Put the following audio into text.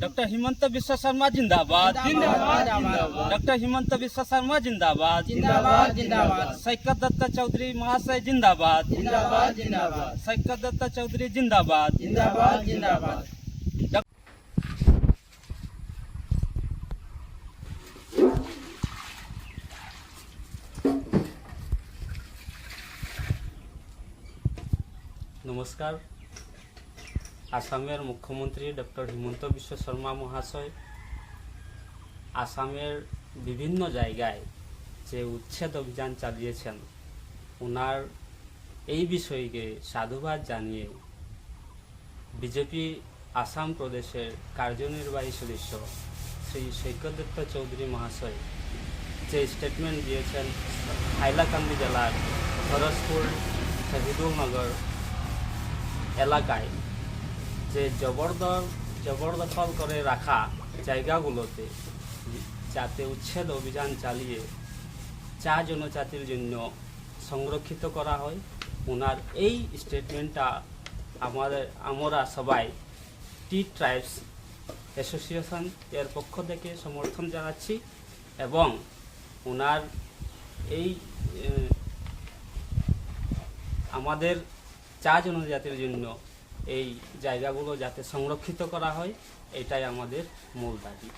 Doctor Himanta विश्व शर्मा जिंदाबाद जिंदाबाद जिंदाबाद डॉक्टर हिमंत विश्व शर्मा जिंदाबाद जिंदाबाद जिंदाबाद सैकत दत्त चौधरी महाशय जिंदाबाद जिंदाबाद जिंदाबाद सैकत दत्त चौधरी जिंदाबाद जिंदाबाद जिंदाबाद नमस्कार आसामेर मुख्यमंत्री डॉक्टर हिमंत विश्व शर्मा महाशय आसामेर विभिन्न জায়গায় যে উচ্ছেদ অভিযান চালিয়েছেন ওনার এই বিষয়কে সাধুবাদ জানিয়ে বিজেপি আসাম প্রদেশের কার্যনির্বাহী সদস্য শ্রী সৈকত দত্ত চৌধুরী মহাশয় যে স্টেটমেন্ট দিয়েছেন হাইলাকান্দি জেলার খরসপুর শহীদুল নগর এলাকায় যে জবরদখল করে রাখা জায়গাগুলোতে যাতে উচ্ছেদ অভিযান চালিয়ে চা জনজাতির জন্য সংরক্ষিত করা হয় ওনার এই স্টেটমেন্টটা আমরা সবাই টি ট্রাইবস অ্যাসোসিয়েশন এর পক্ষ থেকে সমর্থন জানাচ্ছি এবং ওনার এই আমাদের চা জনজাতির জন্য এই জায়গাগুলো যাতে সংরক্ষিত করা হয় এটাই আমাদের মূল দাবি।